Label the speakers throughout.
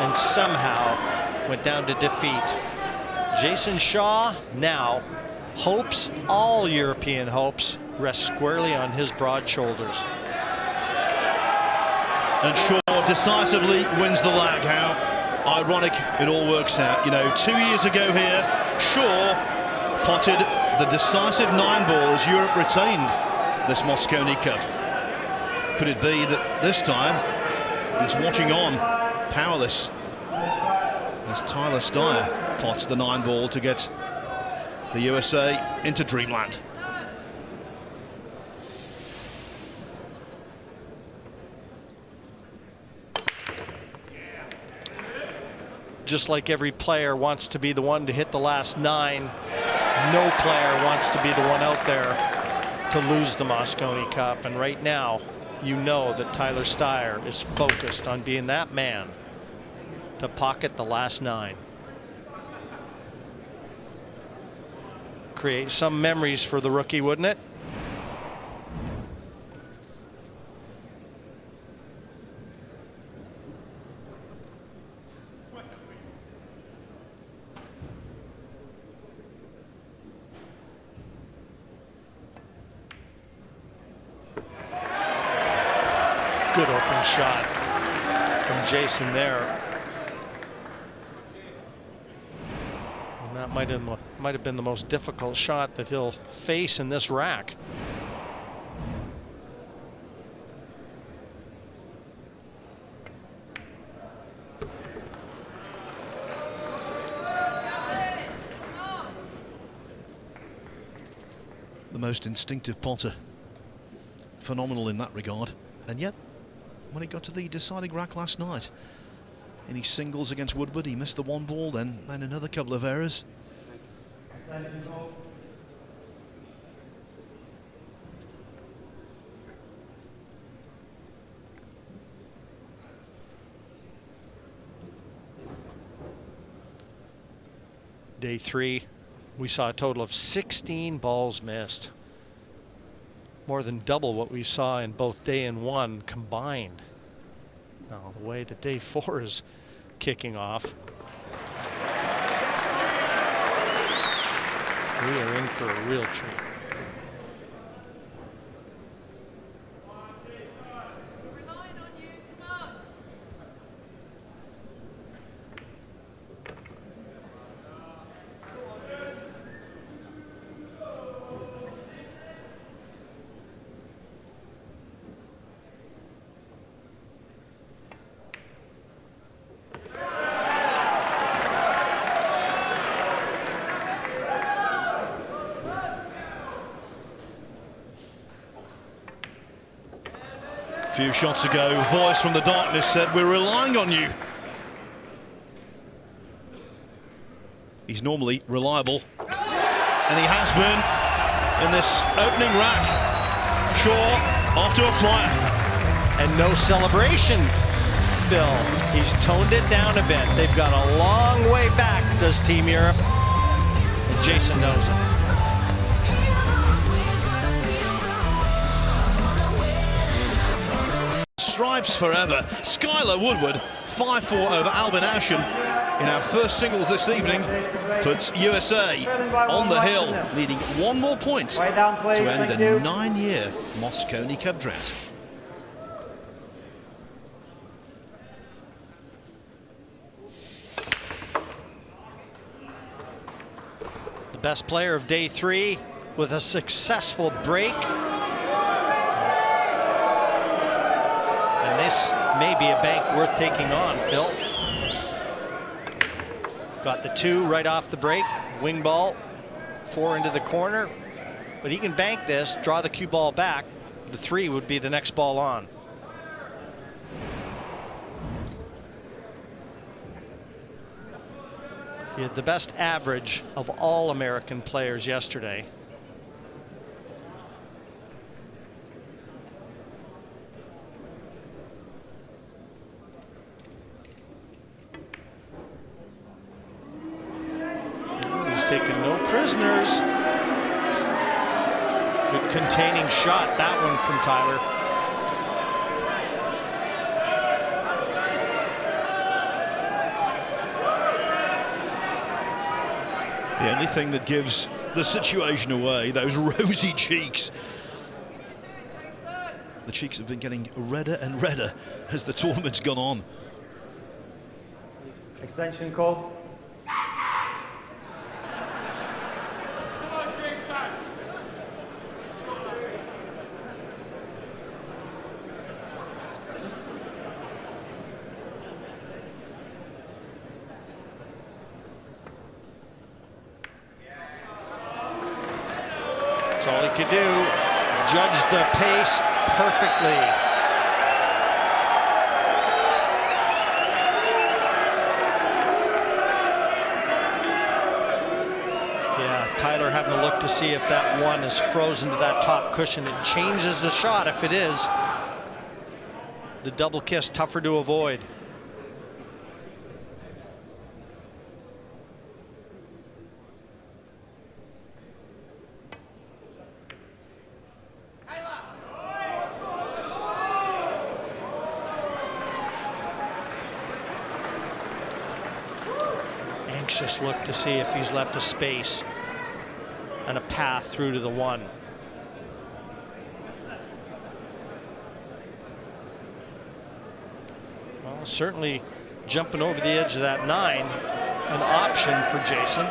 Speaker 1: and somehow went down to defeat. Jayson Shaw now hopes, all European hopes, rest squarely on his broad shoulders.
Speaker 2: And Shaw decisively wins the lag. How ironic it all works out. You know, 2 years ago here, Shaw potted the decisive 9-ball as Europe retained this Mosconi Cup. Could it be that this time he's watching on, powerless, as Tyler Styer pots the 9-ball to get the USA into dreamland?
Speaker 1: Just like every player wants to be the one to hit the last 9, no player wants to be the one out there to lose the Mosconi Cup. And right now, you know that Tyler Styer is focused on being that man to pocket the last 9. Create some memories for the rookie, wouldn't it? Good open shot from Jayson there. And that might have been the most difficult shot that he'll face in this rack.
Speaker 2: The most instinctive potter. Phenomenal in that regard. And yet, when it got to the deciding rack last night, in his singles against Woodward, he missed the 1-ball, then made another couple of errors.
Speaker 1: Day 3, we saw a total of 16 balls missed. More than double what we saw in both day and 1 combined. Now the way that day 4 is kicking off, we are in for a real treat.
Speaker 2: A few shots ago, a voice from the darkness said, "We're relying on you." He's normally reliable, and he has been in this opening rack. Shaw off to a flyer.
Speaker 1: And no celebration, Phil. He's toned it down a bit. They've got a long way back, does Team Europe. And Jayson knows it.
Speaker 2: Stripes forever. Skylar Woodward 5-4 over Albin Auschen in our first singles this evening, puts USA on the hill, needing 1 more point to end a 9-year Mosconi Cup drought.
Speaker 1: The best player of day 3 with a successful break. This may be a bank worth taking on, Phil. Got the 2 right off the break. Wing ball, 4 into the corner. But he can bank this, draw the cue ball back. The 3 would be the next ball on. He had the best average of all American players yesterday. Taking no prisoners. Good containing shot, that one from Tyler.
Speaker 2: The only thing that gives the situation away, those rosy cheeks. The cheeks have been getting redder and redder as the tournament's gone on.
Speaker 3: Extension call.
Speaker 1: That's all he could do. Judge the pace perfectly. Yeah, Tyler having a look to see if that one is frozen to that top cushion. It changes the shot if it is. The double kiss tougher to avoid. Anxious look to see if he's left a space and a path through to the one. Well, certainly jumping over the edge of that 9, an option for Jayson.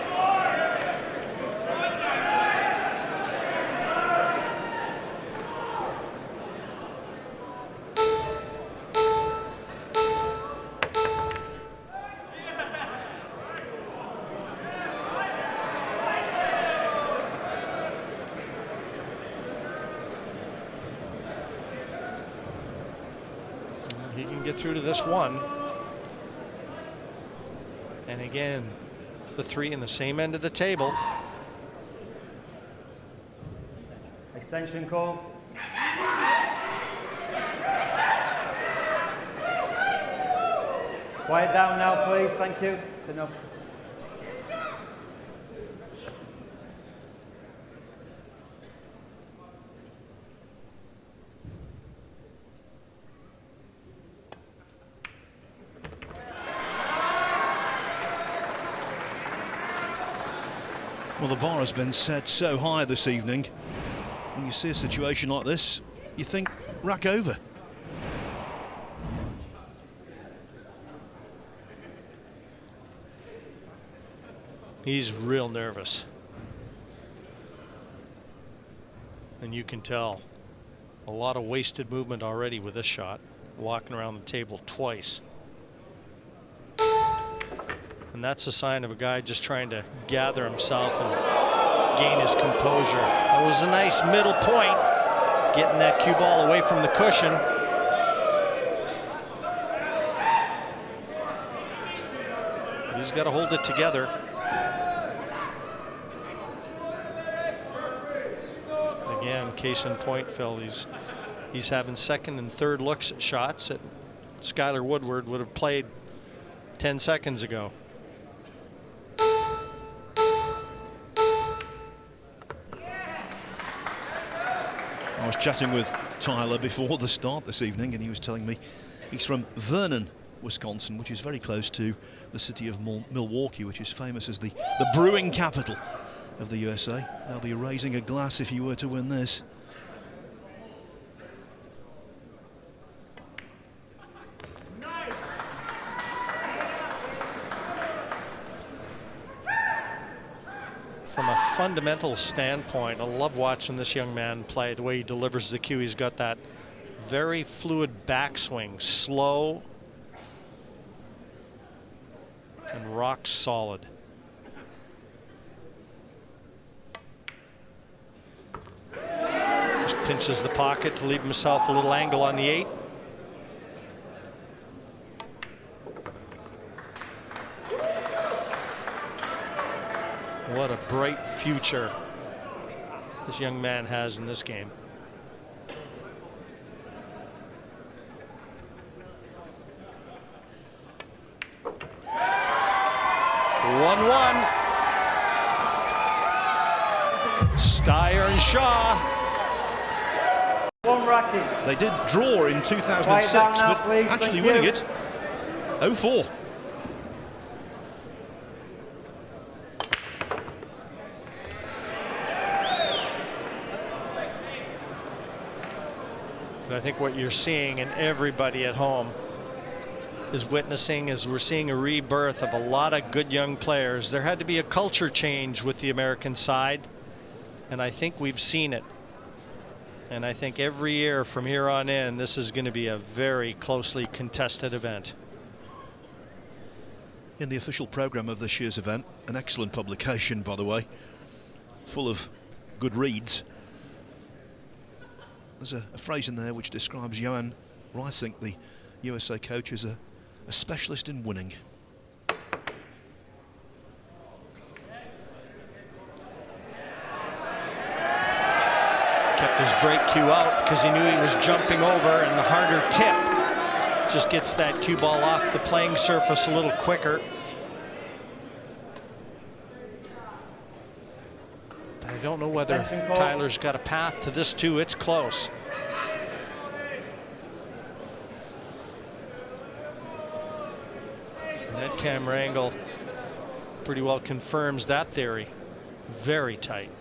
Speaker 1: He can get through to this one. And again, the 3 in the same end of the table.
Speaker 3: Extension call. Quiet down now, please. Thank you. It's enough.
Speaker 2: Well, the bar has been set so high this evening. When you see a situation like this, you think, rack over.
Speaker 1: He's real nervous. And you can tell a lot of wasted movement already with this shot, walking around the table twice. And that's a sign of a guy just trying to gather himself and gain his composure. That was a nice middle point, getting that cue ball away from the cushion. He's got to hold it together. Again, case in point, Phil, he's having second and third looks at shots that Skylar Woodward would have played 10 seconds ago.
Speaker 2: I was chatting with Tyler before the start this evening, and he was telling me he's from Vernon, Wisconsin, which is very close to the city of Milwaukee, which is famous as the brewing capital of the USA. They'll be raising a glass if you were to win this.
Speaker 1: From a fundamental standpoint, I love watching this young man play, the way he delivers the cue. He's got that very fluid backswing, slow and rock solid. Just pinches the pocket to leave himself a little angle on the 8. What a bright future this young man has in this game. One. Styer and Shaw.
Speaker 3: One racket.
Speaker 2: They did draw in 2006,
Speaker 3: now,
Speaker 2: but
Speaker 3: please.
Speaker 2: actually
Speaker 3: Thank
Speaker 2: winning
Speaker 3: you.
Speaker 2: it 0-4.
Speaker 1: But I think what you're seeing, and everybody at home is witnessing, is we're seeing a rebirth of a lot of good young players. There had to be a culture change with the American side, and I think we've seen it. And I think every year from here on in, this is going to be a very closely contested event.
Speaker 2: In the official program of this year's event, an excellent publication, by the way, full of good reads. There's a phrase in there which describes Johan Reisink, the USA coach, as a specialist in winning.
Speaker 1: Kept his break cue out because he knew he was jumping over, and the harder tip just gets that cue ball off the playing surface a little quicker. But I don't know whether Tyler's got a path to this too. It's close. And that camera angle pretty well confirms that theory. Very tight.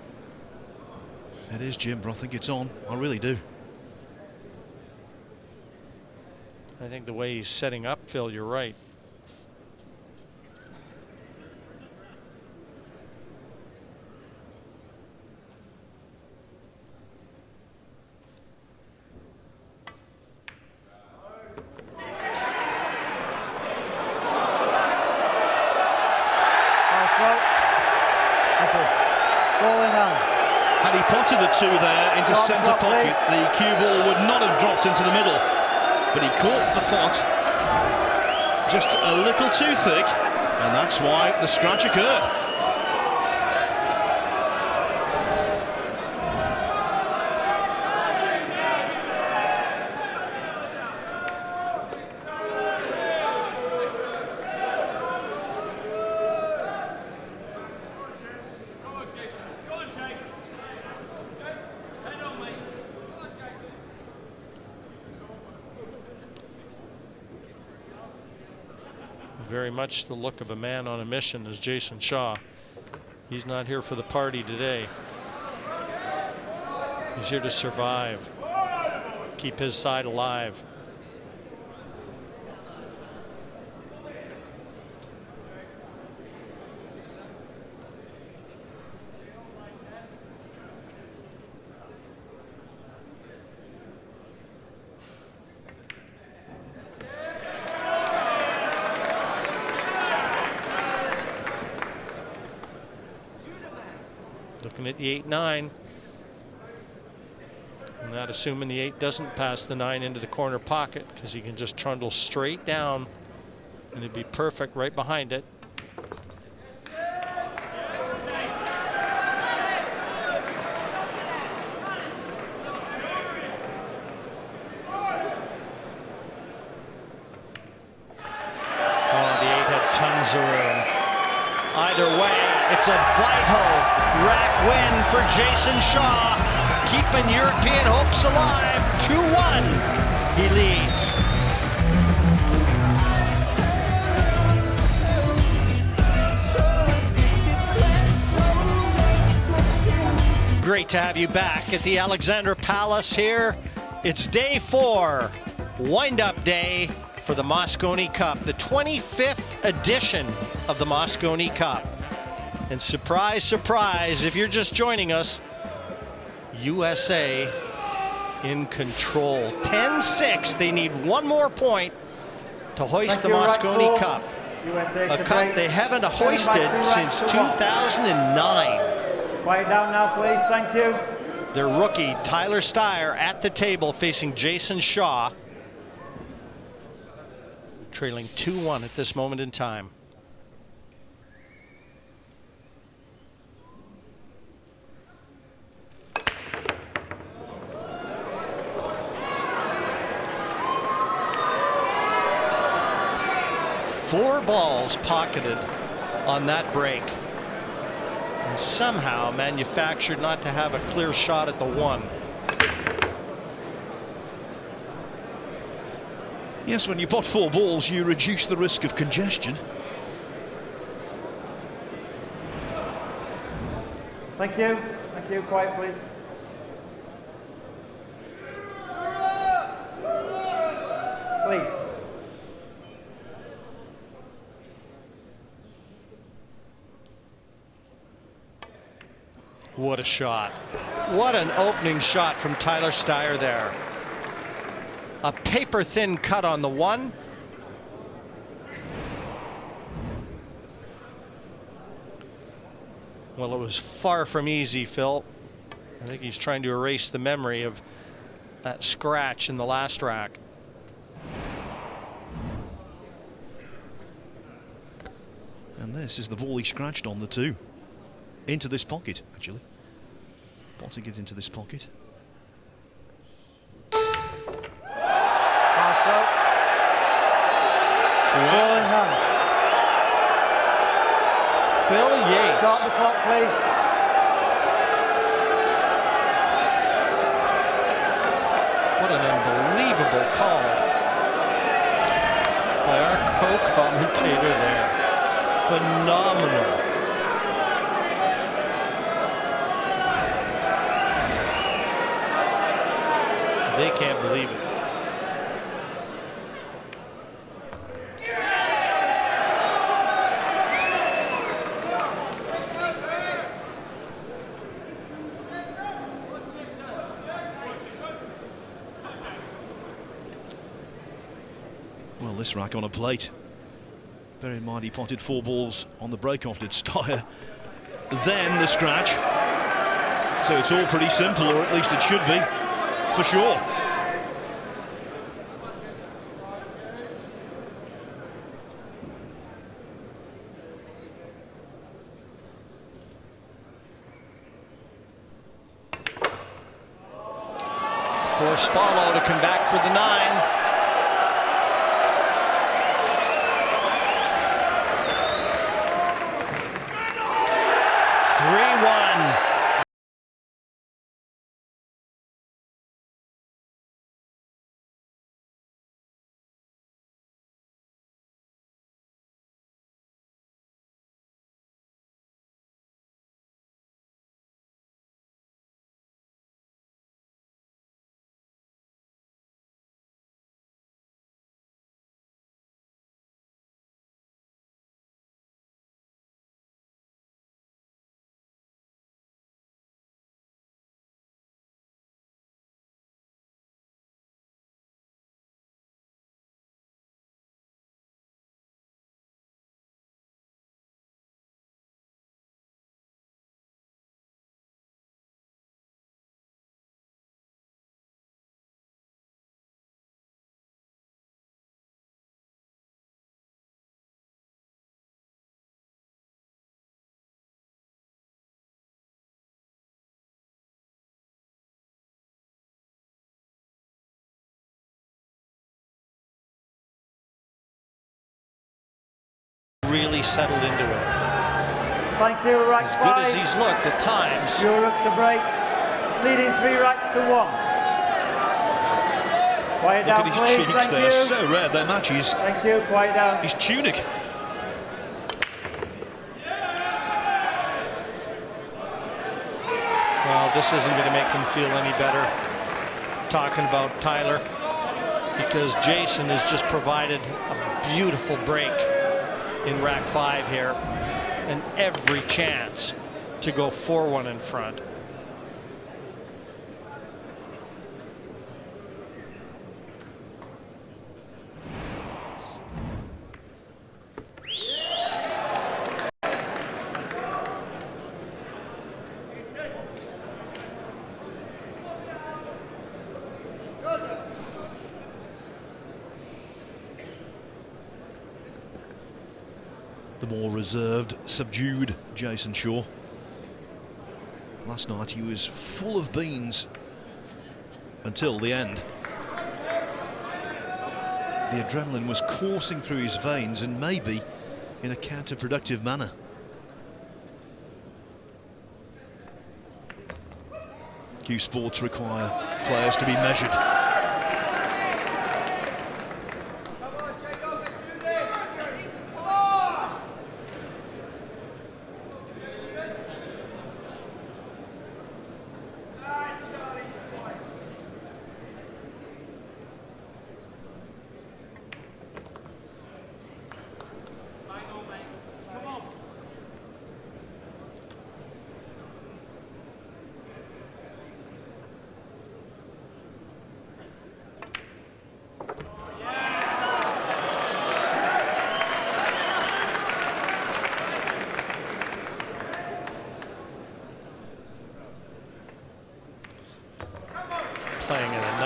Speaker 2: It is, Jim, but I think it's on. I really do.
Speaker 1: I think the way he's setting up, Phil, you're right.
Speaker 2: Had he potted the two there into centre pocket, the cue ball would not have dropped into the middle. But he caught the pot just a little too thick, and that's why the scratch occurred.
Speaker 1: Very much the look of a man on a mission is Jayson Shaw. He's not here for the party today. He's here to survive, keep his side alive. Looking at the 8-9, and that assuming the 8 doesn't pass the 9 into the corner pocket, because he can just trundle straight down and it'd be perfect right behind it. Oh, the 8 had tons of room. Either way, it's a vital rack win for Jayson Shaw, keeping European hopes alive. 2-1, he leads. Great to have you back at the Alexandra Palace here. It's day 4, wind-up day for the Mosconi Cup, the 25th edition of the Mosconi Cup. And surprise, surprise, if you're just joining us, USA in control. 10-6, they need one more point to hoist the Mosconi Cup. A cup they haven't hoisted since 2009.
Speaker 3: Quiet down now, please, thank you.
Speaker 1: Their rookie, Tyler Styer, at the table facing Jayson Shaw. Trailing 2-1 at this moment in time. Four balls pocketed on that break, and somehow manufactured not to have a clear shot at the 1.
Speaker 2: Yes, when you pot 4 balls, you reduce the risk of congestion.
Speaker 3: Thank you, quiet please. please.
Speaker 1: What a shot. What an opening shot from Tyler Styer there. A paper-thin cut on the one. Well, it was far from easy, Phil. I think he's trying to erase the memory of that scratch in the last rack.
Speaker 2: And this is the ball he scratched on the two. Into this pocket, actually. Potting it into this pocket.
Speaker 3: Ball in hand.
Speaker 1: Phil Yates.
Speaker 3: Start the clock, please.
Speaker 1: What an unbelievable call by our co-commentator there. Phenomenal. They can't believe it.
Speaker 2: Well, this rack on a plate. Bear in mind he potted 4 balls on the break-off, did Styer. Then the scratch. So it's all pretty simple, or at least it should be, for sure.
Speaker 1: Force follow to come back for the 9. Really settled into it.
Speaker 3: Thank you, rack
Speaker 1: As
Speaker 3: 5.
Speaker 1: good as he's looked at times.
Speaker 3: Europe to break, leading 3 racks to 1. Quiet
Speaker 2: Look
Speaker 3: down,
Speaker 2: at his
Speaker 3: please.
Speaker 2: cheeks
Speaker 3: Thank
Speaker 2: there,
Speaker 3: you.
Speaker 2: so rare, their matches.
Speaker 3: Thank you. Quiet down.
Speaker 2: His tunic.
Speaker 1: Well, this isn't going to make them feel any better talking about Tyler, because Jayson has just provided a beautiful break in rack 5 here, and every chance to go 4-1 in front.
Speaker 2: The more reserved, subdued Jayson Shaw. Last night he was full of beans until the end. The adrenaline was coursing through his veins, and maybe in a counterproductive manner. Q Sports require players to be measured.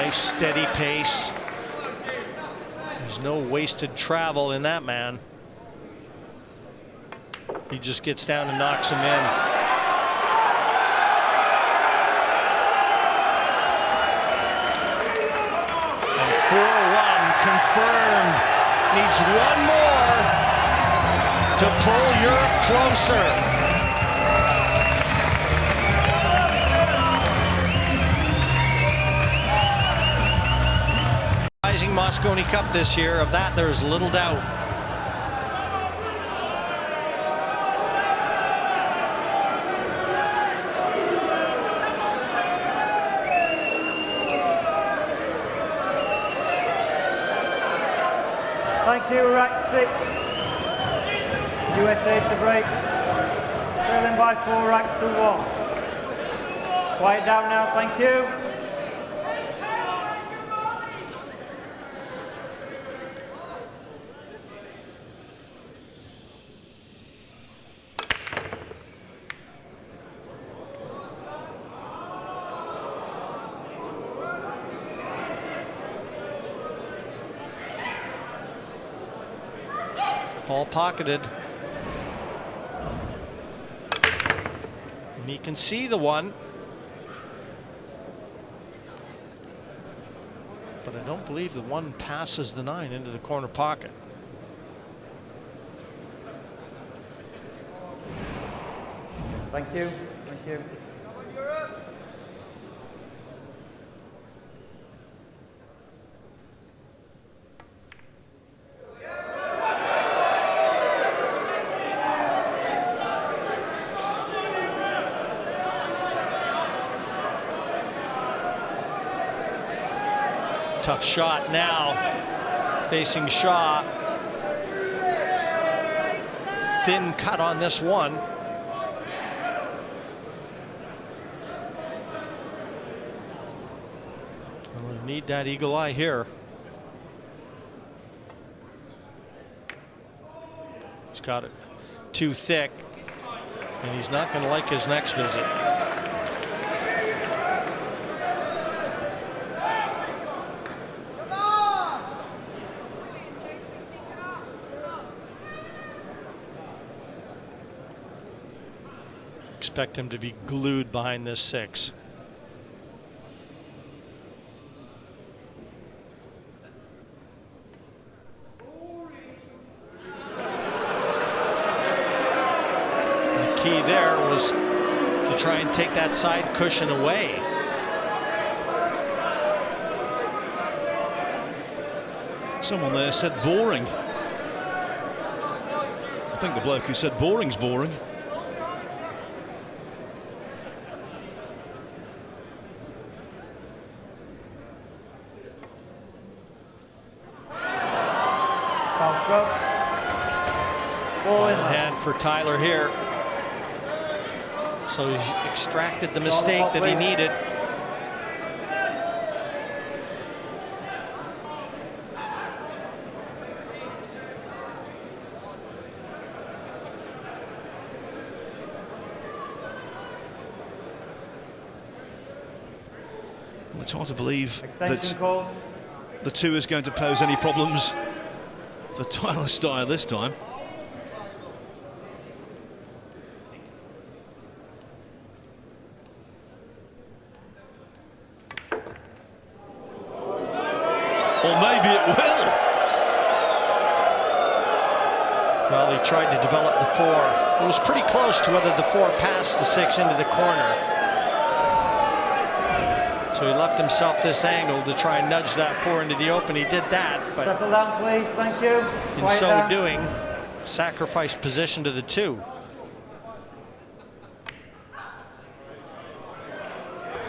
Speaker 1: Nice steady pace. There's no wasted travel in that man. He just gets down and knocks him in. And 4-1 confirmed. Needs one more to pull Europe closer. Rising Mosconi Cup this year, of that there is little doubt.
Speaker 3: Thank you, rack 6. USA to break. Trailing by 4 racks to 1. Quiet down now, thank you.
Speaker 1: Ball pocketed. And he can see the one. But I don't believe the one passes the 9 into the corner pocket.
Speaker 3: Thank you, thank you.
Speaker 1: Tough shot now, facing Shaw. Thin cut on this one. We'll need that eagle eye here. He's got it too thick, and he's not going to like his next visit. Expect him to be glued behind this 6. The key there was to try and take that side cushion away.
Speaker 2: Someone there said boring. I think the bloke who said boring's boring.
Speaker 1: Hand for Tyler here. So he's extracted the mistake that he needed.
Speaker 2: Well, it's hard to believe that the 2 is going to pose any problems for Tyler Styer this time. Or maybe it will.
Speaker 1: Well, he tried to develop the 4. It was pretty close to whether the 4 passed the 6 into the corner. So he left himself this angle to try and nudge that 4 into the open. He did that, but
Speaker 3: settle down, please. Thank you.
Speaker 1: In so doing, sacrificed position to the 2.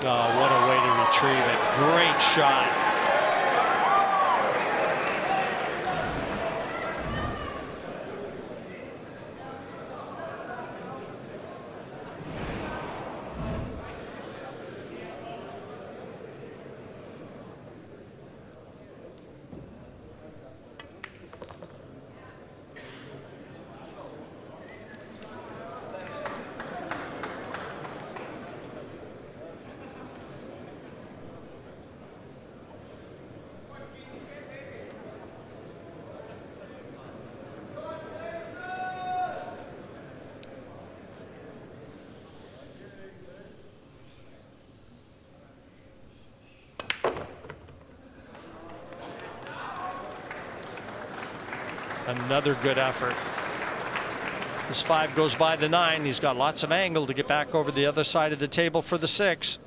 Speaker 1: Oh, what a way to retrieve it. Great shot. Another good effort. This 5 goes by the 9. He's got lots of angle to get back over the other side of the table for the 6.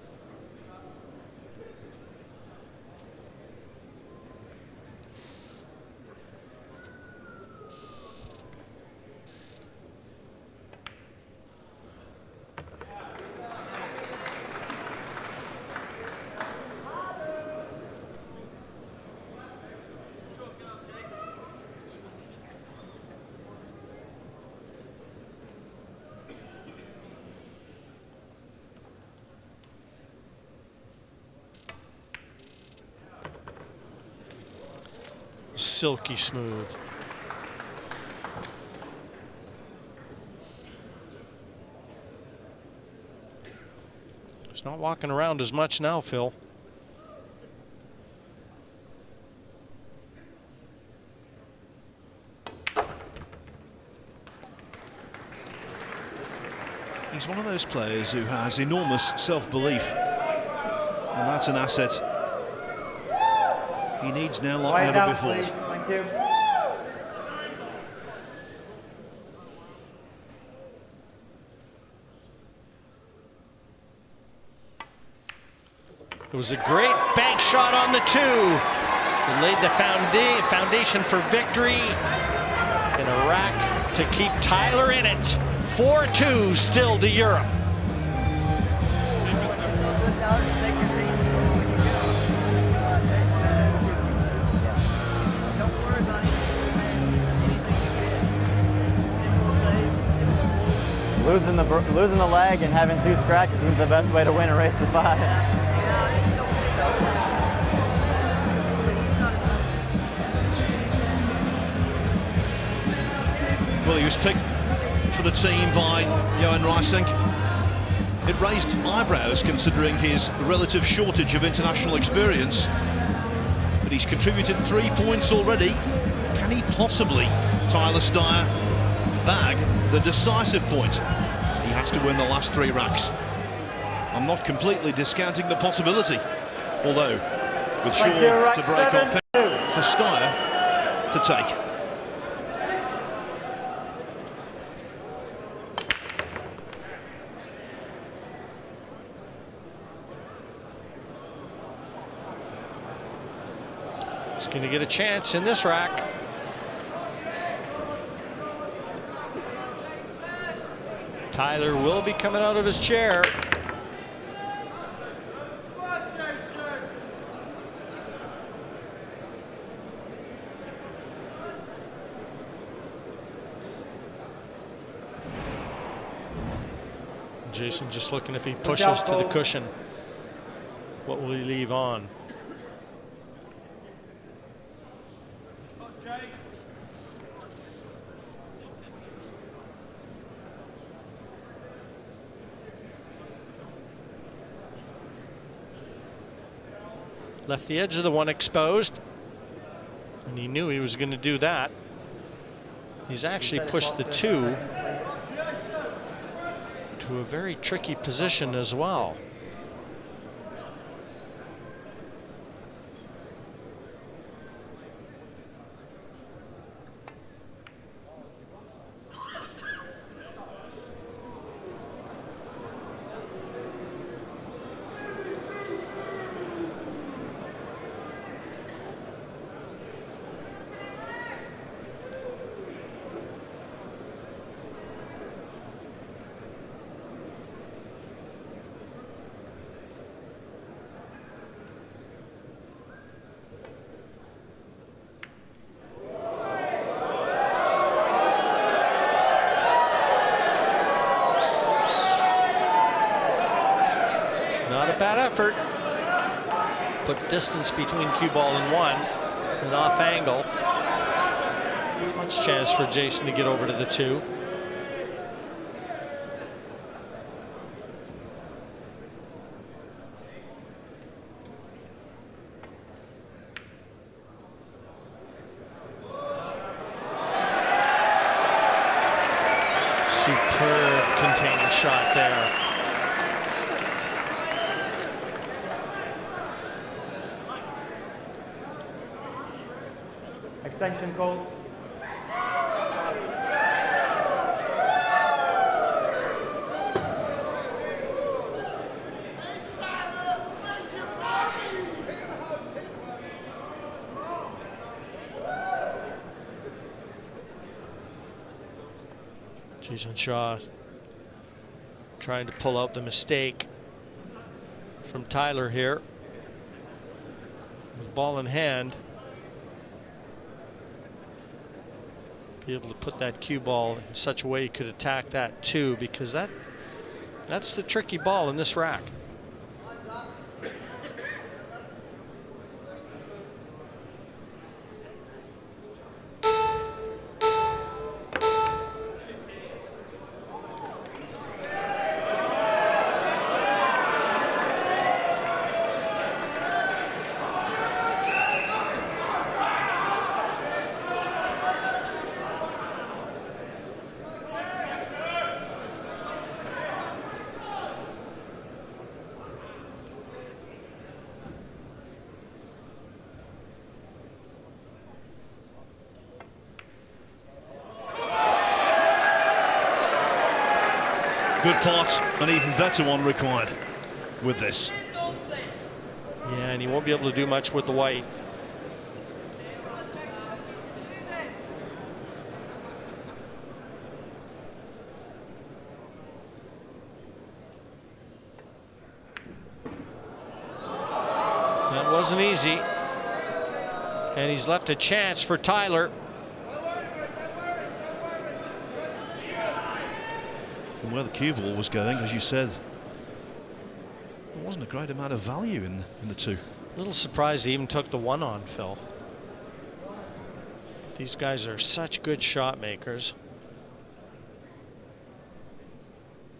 Speaker 1: Silky smooth. He's not walking around as much now, Phil.
Speaker 2: He's one of those players who has enormous self-belief, and that's an asset he needs now like
Speaker 3: Quiet
Speaker 2: never
Speaker 3: down,
Speaker 2: before.
Speaker 3: please. Thank you.
Speaker 1: It was a great bank shot on the 2. It laid the foundation for victory in a rack to keep Tyler in it. 4-2 still to Europe.
Speaker 4: Losing the leg and having 2 scratches isn't the best way to win a race to 5.
Speaker 2: Well, he was picked for the team by Johan Reising. It raised eyebrows considering his relative shortage of international experience. But he's contributed 3 points already. Can he possibly, Tyler Styer, bag the decisive point? He has to win the last 3 racks. I'm not completely discounting the possibility, although with Shaw to break off for Styer to take.
Speaker 1: He's going to get a chance in this rack. Tyler will be coming out of his chair. Jayson just looking if he pushes to the cushion. What will he leave on? Left the edge of the 1 exposed, and he knew he was going to do that. He's actually pushed the 2 to a very tricky position as well. Not a bad effort. Put distance between cue ball and 1. An off angle. Much chance for Jayson to get over to the 2. Superb containing shot there.
Speaker 3: Extension call.
Speaker 1: Jayson Shaw trying to pull out the mistake from Tyler here. With ball in hand, be able to put that cue ball in such a way you could attack that too, because that's the tricky ball in this rack.
Speaker 2: Good pot, an even better one required with this.
Speaker 1: Yeah, and he won't be able to do much with the white. That wasn't easy. And he's left a chance for Tyler.
Speaker 2: And where the cue ball was going, as you said, there wasn't a great amount of value in the two.
Speaker 1: A little surprised he even took the one on, Phil. These guys are such good shot makers.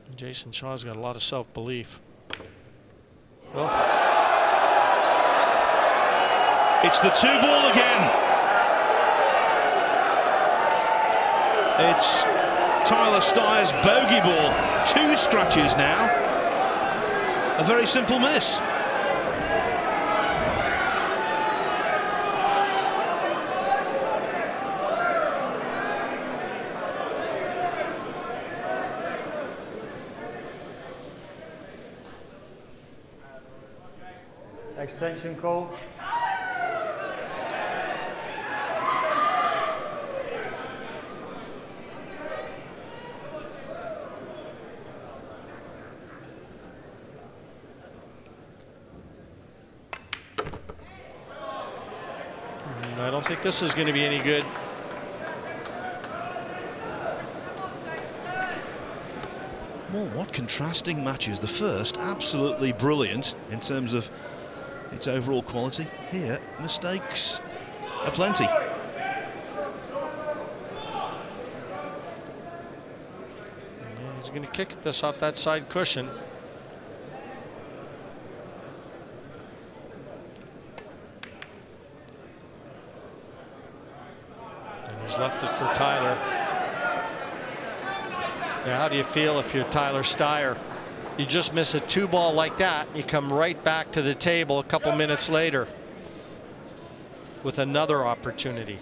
Speaker 1: And Jayson Shaw's got a lot of self-belief. Well,
Speaker 2: it's the two ball again. It's Tyler Styer's bogey ball. 2 scratches now. A very simple miss.
Speaker 3: Extension call.
Speaker 1: I don't think this is going to be any good.
Speaker 2: Well, what contrasting matches. The first, absolutely brilliant in terms of its overall quality. Here, mistakes aplenty.
Speaker 1: Yeah, he's going to kick this off that side cushion. He's left it for Tyler. Now, how do you feel if you're Tyler Styer? You just miss a 2-ball like that, you come right back to the table a couple minutes later with another opportunity.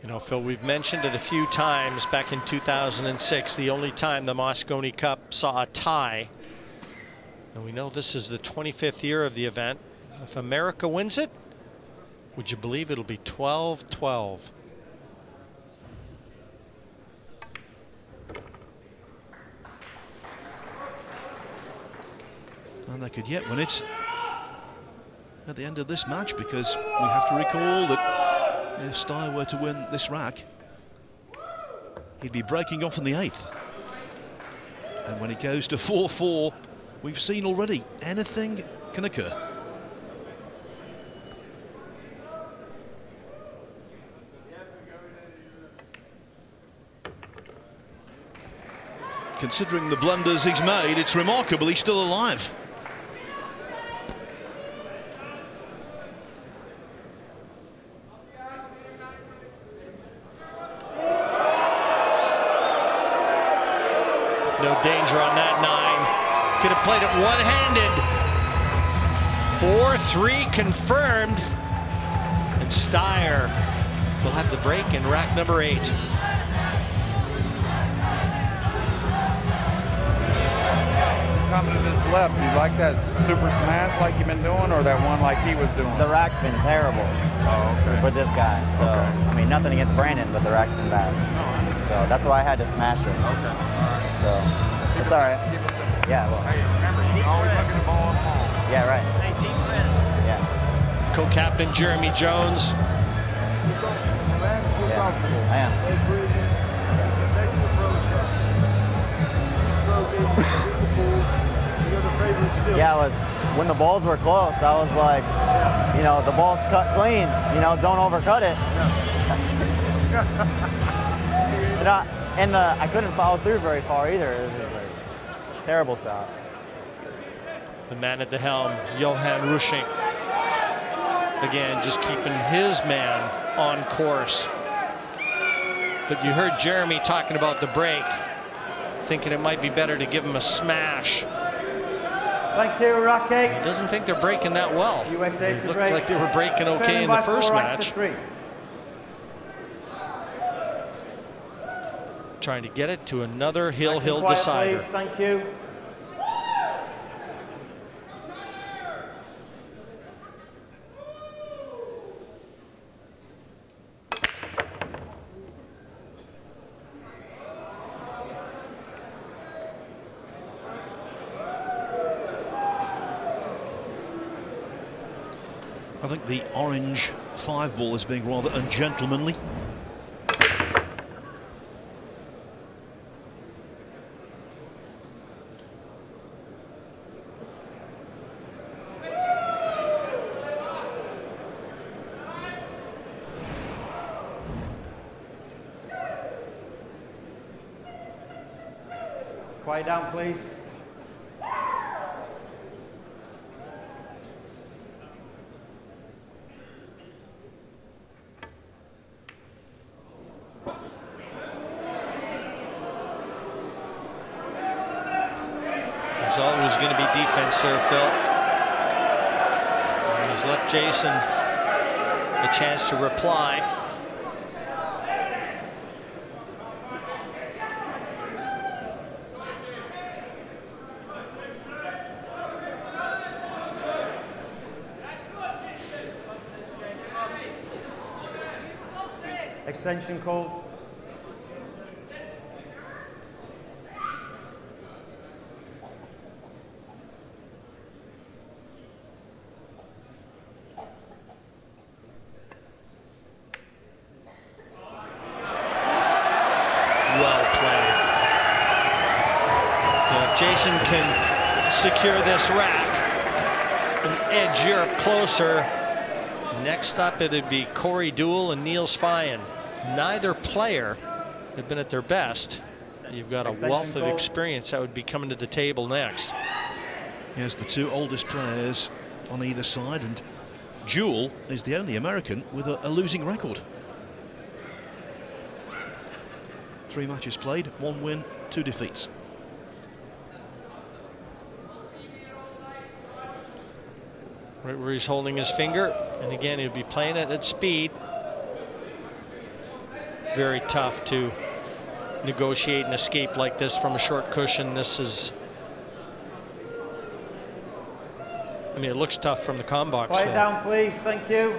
Speaker 1: You know, Phil, we've mentioned it a few times back in 2006, the only time the Mosconi Cup saw a tie. And we know this is the 25th year of the event. If America wins it, would you believe it'll be 12-12?
Speaker 2: And they could yet win it at the end of this match, because we have to recall that if Styer were to win this rack, he'd be breaking off in the 8th. And when he goes to 4-4, we've seen already anything can occur. Considering the blunders he's made, it's remarkable he's still alive.
Speaker 1: No danger on that 9. Could have played it one-handed. 4-3 confirmed. And Styer will have the break in rack number 8.
Speaker 5: Coming to this left, you like that super smash like you've been doing, or that one like he was doing?
Speaker 4: The rack's been terrible
Speaker 5: Oh, okay.
Speaker 4: for this guy. So,
Speaker 5: Okay.
Speaker 4: I mean, nothing against Brandon, but the rack's been bad.
Speaker 5: No, I understand.
Speaker 4: So that's why I had to smash it.
Speaker 5: Okay, all right.
Speaker 4: So it's all right.
Speaker 5: Keep it simple.
Speaker 4: Yeah, well,
Speaker 5: Hey, remember, you can always look at the ball at home.
Speaker 4: yeah, right. Yeah.
Speaker 1: Co-captain Jeremy Jones.
Speaker 4: Yeah, I am. Yeah, when the balls were close, I was like, you know, the ball's cut clean, you know, don't overcut it. And I couldn't follow through very far either. It was like a terrible shot.
Speaker 1: The man at the helm, Johan Rushing. Again, just keeping his man on course. But you heard Jeremy talking about the break, thinking it might be better to give him a smash.
Speaker 3: Thank you, rack 8.
Speaker 1: He doesn't think they're breaking that well.
Speaker 3: USA
Speaker 1: It
Speaker 3: to
Speaker 1: looked
Speaker 3: break.
Speaker 1: like they were breaking okay
Speaker 3: Trailing
Speaker 1: in the
Speaker 3: by
Speaker 1: first
Speaker 3: 4 racks to
Speaker 1: match.
Speaker 3: 3.
Speaker 1: Trying to get it to another
Speaker 3: Nice and
Speaker 1: hill
Speaker 3: quiet,
Speaker 1: decider.
Speaker 3: please. Thank you.
Speaker 2: I think the orange 5 ball is being rather ungentlemanly.
Speaker 3: Quiet down, please.
Speaker 1: There's always going to be defense there, Phil. And he's left Jayson a chance to reply.
Speaker 3: Extension call.
Speaker 1: Well played. If Jayson can secure this rack and edge Europe closer, next up it'd be Corey Deuel and Niels Fyen. Neither player have been at their best. You've got a wealth of experience that would be coming to the table next.
Speaker 2: Yes, the 2 oldest players on either side, and Deuel is the only American with a losing record. 3 matches played, 1 win, 2 defeats.
Speaker 1: Right where he's holding his finger, and again he'll be playing it at speed. Very tough to negotiate an escape like this from a short cushion. This is, I mean, it looks tough from the comm box.
Speaker 3: Quiet down, please. Thank you.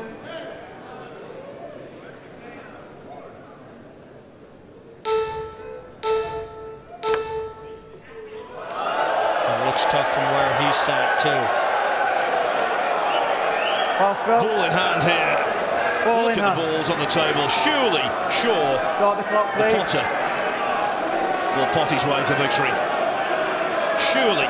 Speaker 1: It looks tough from where he's sat too.
Speaker 3: Ball stroke.
Speaker 2: Ball in hand here.
Speaker 3: Ball
Speaker 2: Look
Speaker 3: in
Speaker 2: at
Speaker 3: hand.
Speaker 2: the balls on the table. Surely, Shaw,
Speaker 3: Start the clock,
Speaker 2: the
Speaker 3: please.
Speaker 2: potter, will pot his way to victory. Surely.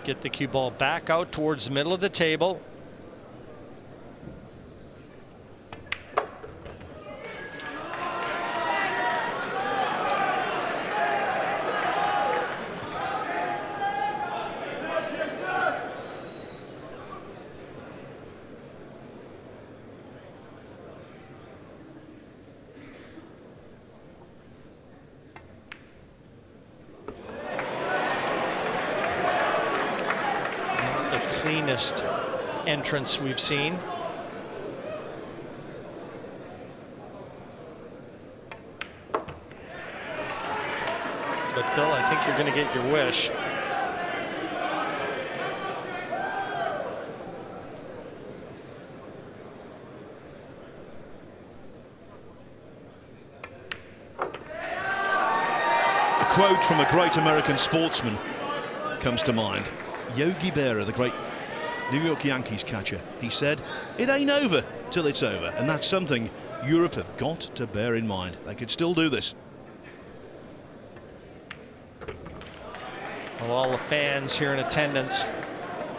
Speaker 1: get the cue ball back out towards the middle of the table. Cleanest entrance we've seen. But Phil, I think you're going to get your wish.
Speaker 2: A quote from a great American sportsman comes to mind. Yogi Berra, the great New York Yankees catcher, he said, "It ain't over till it's over," and that's something Europe have got to bear in mind. They could still do this.
Speaker 1: Well, all the fans here in attendance,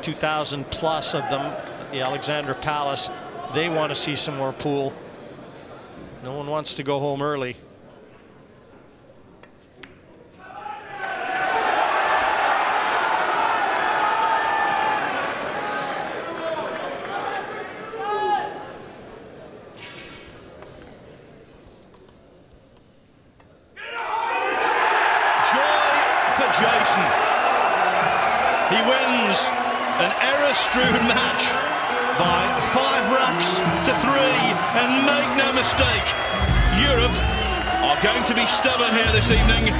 Speaker 1: 2,000 plus of them at the Alexandra Palace, they want to see some more pool. No one wants to go home early.
Speaker 2: Jayson. He wins an error-strewn match by 5 racks to 3, and make no mistake, Europe are going to be stubborn here this evening.